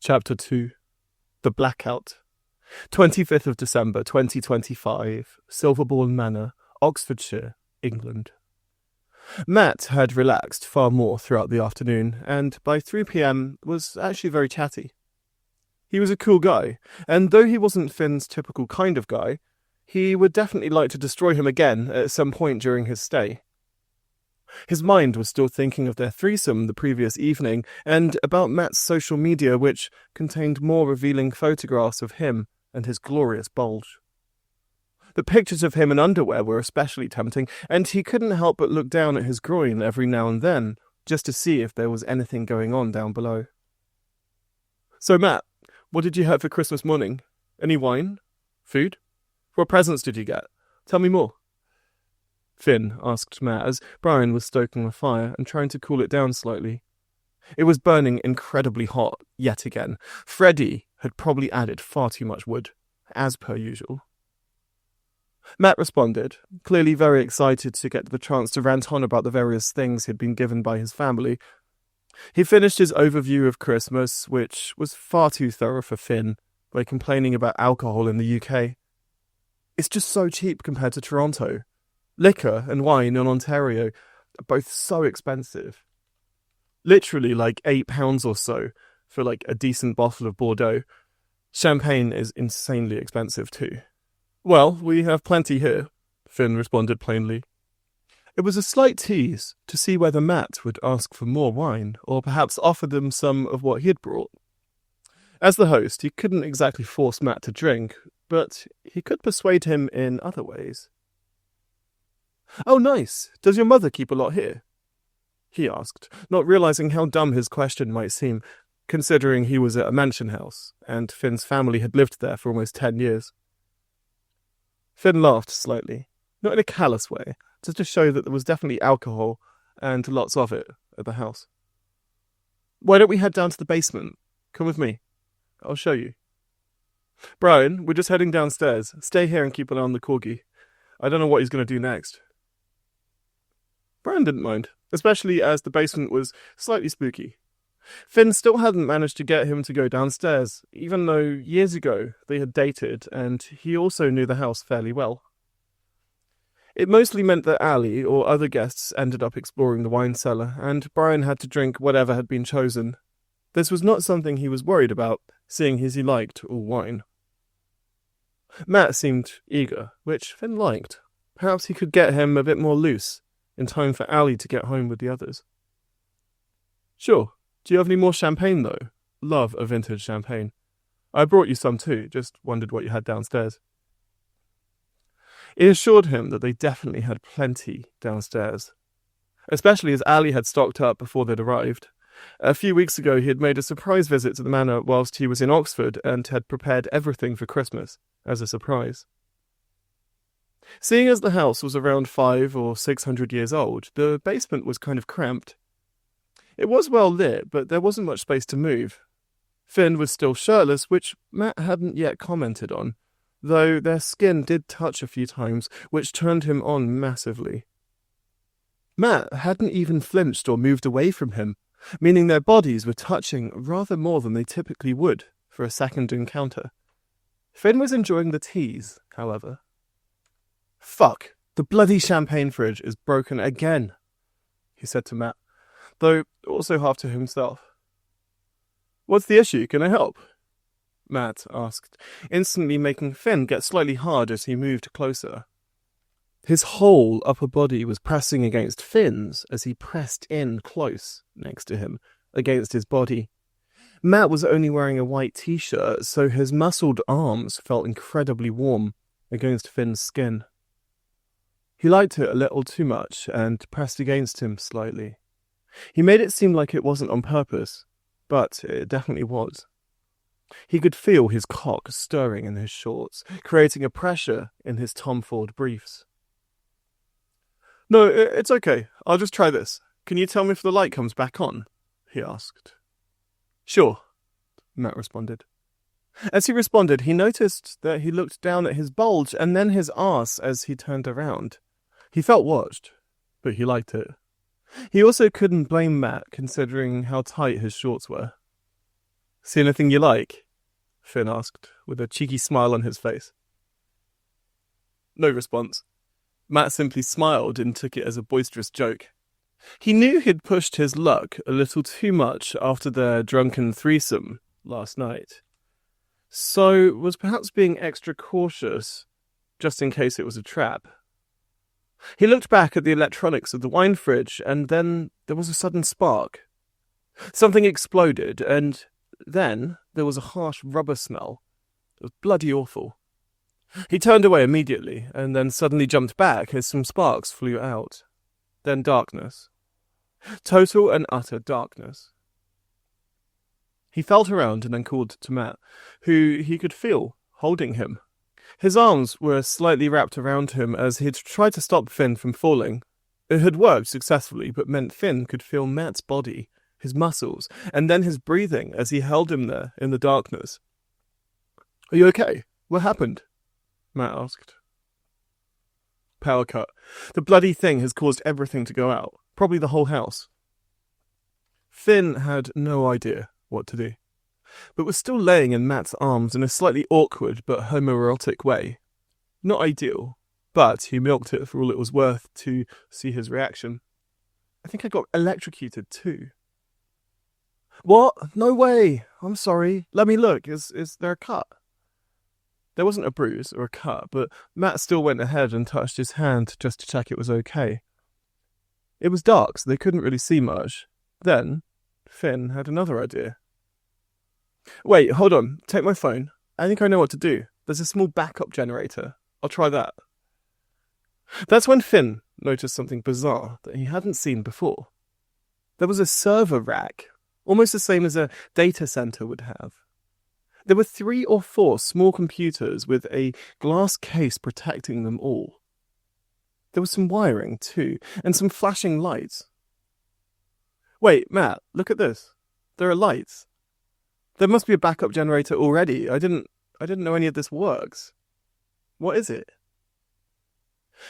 Chapter 2. The Blackout. 25th of December 2025, Silverbourne Manor, Oxfordshire, England. Matt had relaxed far more throughout the afternoon, and by 3 p.m. was actually very chatty. He was a cool guy, and though he wasn't Finn's typical kind of guy, he would definitely like to destroy him again at some point during his stay. His mind was still thinking of their threesome the previous evening, and about Matt's social media, which contained more revealing photographs of him and his glorious bulge. The pictures of him in underwear were especially tempting, and he couldn't help but look down at his groin every now and then, just to see if there was anything going on down below. So Matt, what did you have for Christmas morning? Any wine? Food? What presents did you get? Tell me more. Finn asked Matt as Brian was stoking the fire and trying to cool it down slightly. It was burning incredibly hot, yet again. Freddy had probably added far too much wood, as per usual. Matt responded, clearly very excited to get the chance to rant on about the various things he'd been given by his family. He finished his overview of Christmas, which was far too thorough for Finn, by complaining about alcohol in the UK. It's just so cheap compared to Toronto. Liquor and wine in Ontario are both so expensive. Literally like £8 or so for like a decent bottle of Bordeaux. Champagne is insanely expensive too. Well, we have plenty here, Finn responded plainly. It was a slight tease to see whether Matt would ask for more wine, or perhaps offer them some of what he had brought. As the host, he couldn't exactly force Matt to drink, but he could persuade him in other ways. Oh, nice. Does your mother keep a lot here? He asked, not realizing how dumb his question might seem, considering he was at a mansion house, and Finn's family had lived there for almost 10 years. Finn laughed slightly, not in a callous way, just to show that there was definitely alcohol, and lots of it, at the house. Why don't we head down to the basement? Come with me. I'll show you. Brian, we're just heading downstairs. Stay here and keep an eye on the corgi. I don't know what he's going to do next. Brian didn't mind, especially as the basement was slightly spooky. Finn still hadn't managed to get him to go downstairs, even though years ago they had dated and he also knew the house fairly well. It mostly meant that Ali or other guests ended up exploring the wine cellar, and Brian had to drink whatever had been chosen. This was not something he was worried about, seeing as he liked all wine. Matt seemed eager, which Finn liked. Perhaps he could get him a bit more loose, in time for Ali to get home with the others. Sure. Do you have any more champagne, though? Love a vintage champagne. I brought you some too, just wondered what you had downstairs. He assured him that they definitely had plenty downstairs, especially as Ali had stocked up before they'd arrived. A few weeks ago he had made a surprise visit to the manor whilst he was in Oxford and had prepared everything for Christmas as a surprise. Seeing as the house was around 500 or 600 years old, the basement was kind of cramped. It was well lit, but there wasn't much space to move. Finn was still shirtless, which Matt hadn't yet commented on, though their skin did touch a few times, which turned him on massively. Matt hadn't even flinched or moved away from him, meaning their bodies were touching rather more than they typically would for a second encounter. Finn was enjoying the tease, however. Fuck, the bloody champagne fridge is broken again, he said to Matt, though also half to himself. What's the issue? Can I help? Matt asked, instantly making Finn get slightly hard as he moved closer. His whole upper body was pressing against Finn's as he pressed in close next to him, against his body. Matt was only wearing a white t-shirt, so his muscled arms felt incredibly warm against Finn's skin. He liked it a little too much and pressed against him slightly. He made it seem like it wasn't on purpose, but it definitely was. He could feel his cock stirring in his shorts, creating a pressure in his Tom Ford briefs. No, it's okay. I'll just try this. Can you tell me if the light comes back on? He asked. Sure, Matt responded. As he responded, he noticed that he looked down at his bulge and then his arse as he turned around. He felt watched, but he liked it. He also couldn't blame Matt, considering how tight his shorts were. See anything you like? Finn asked, with a cheeky smile on his face. No response. Matt simply smiled and took it as a boisterous joke. He knew he'd pushed his luck a little too much after their drunken threesome last night, so was perhaps being extra cautious, just in case it was a trap. He looked back at the electronics of the wine fridge, and then there was a sudden spark. Something exploded, and then there was a harsh rubber smell. It was bloody awful. He turned away immediately, and then suddenly jumped back as some sparks flew out. Then darkness. Total and utter darkness. He felt around and then called to Matt, who he could feel holding him. His arms were slightly wrapped around him as he'd tried to stop Finn from falling. It had worked successfully, but meant Finn could feel Matt's body, his muscles, and then his breathing as he held him there in the darkness. "Are you okay? What happened?" Matt asked. "Power cut. The bloody thing has caused everything to go out. Probably the whole house." Finn had no idea what to do, but was still laying in Matt's arms in a slightly awkward but homoerotic way. Not ideal, but he milked it for all it was worth to see his reaction. "I think I got electrocuted too." "What? No way! I'm sorry. Let me look. Is there a cut?" There wasn't a bruise or a cut, but Matt still went ahead and touched his hand just to check it was okay. It was dark, so they couldn't really see much. Then, Finn had another idea. "Wait, hold on. Take my phone. I think I know what to do. There's a small backup generator. I'll try that." That's when Finn noticed something bizarre that he hadn't seen before. There was a server rack, almost the same as a data center would have. There were 3 or 4 small computers with a glass case protecting them all. There was some wiring, too, and some flashing lights. "Wait, Matt, look at this. There are lights. There must be a backup generator already. I didn't know any of this works. What is it?"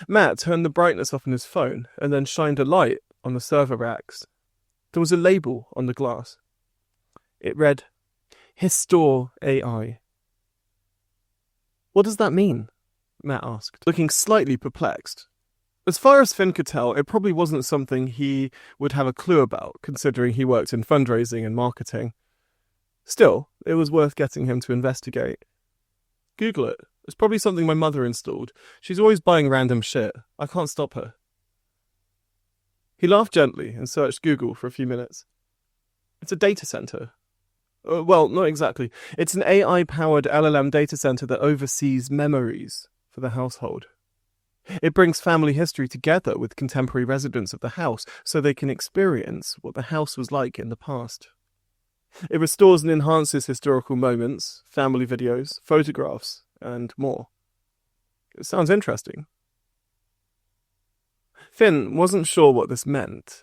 Matt turned the brightness off on his phone and then shined a light on the server racks. There was a label on the glass. It read, HistorAI. "What does that mean?" Matt asked, looking slightly perplexed. As far as Finn could tell, it probably wasn't something he would have a clue about, considering he worked in fundraising and marketing. Still, it was worth getting him to investigate. "Google it. It's probably something my mother installed. She's always buying random shit. I can't stop her." He laughed gently and searched Google for a few minutes. "It's a data center." Well, not exactly. It's an AI-powered LLM data center that oversees memories for the household. It brings family history together with contemporary residents of the house so they can experience what the house was like in the past. It restores and enhances historical moments, family videos, photographs, and more. It sounds interesting. Finn wasn't sure what this meant.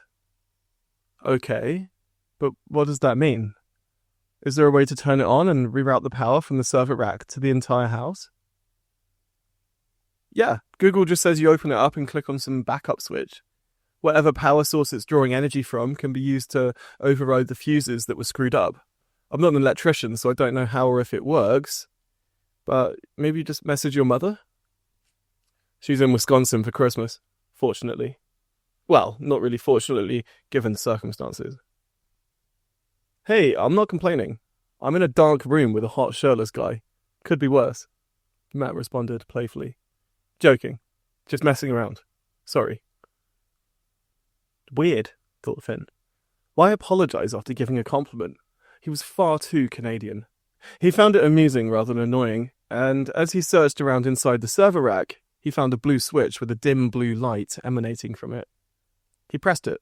Okay, but what does that mean? Is there a way to turn it on and reroute the power from the server rack to the entire house? Yeah, Google just says you open it up and click on some backup switch. Whatever power source it's drawing energy from can be used to override the fuses that were screwed up. I'm not an electrician, so I don't know how or if it works. But maybe just message your mother? She's in Wisconsin for Christmas, fortunately. Well, not really fortunately, given circumstances. Hey, I'm not complaining. I'm in a dark room with a hot shirtless guy. Could be worse, Matt responded playfully. Joking. Just messing around. Sorry. Weird, thought Finn. Why apologize after giving a compliment? He was far too Canadian. He found it amusing rather than annoying, and as he searched around inside the server rack, he found a blue switch with a dim blue light emanating from it. He pressed it.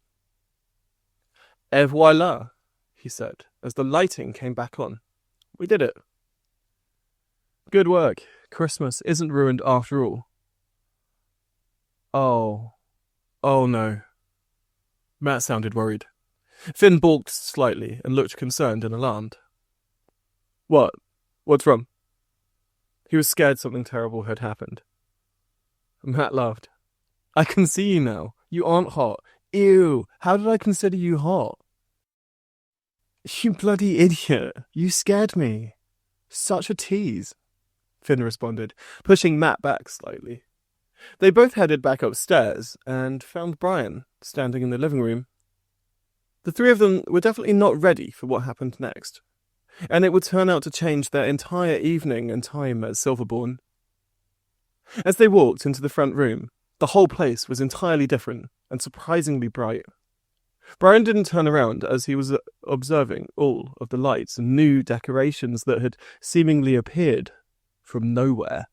Et voila, he said, as the lighting came back on. We did it. Good work. Christmas isn't ruined after all. Oh no. Matt sounded worried. Finn balked slightly and looked concerned and alarmed. What? What's wrong? He was scared something terrible had happened. Matt laughed. I can see you now. You aren't hot. Ew, how did I consider you hot? You bloody idiot. You scared me. Such a tease, Finn responded, pushing Matt back slightly. They both headed back upstairs and found Brian standing in the living room. The three of them were definitely not ready for what happened next, and it would turn out to change their entire evening and time at Silverbourne. As they walked into the front room, the whole place was entirely different and surprisingly bright. Brian didn't turn around as he was observing all of the lights and new decorations that had seemingly appeared from nowhere.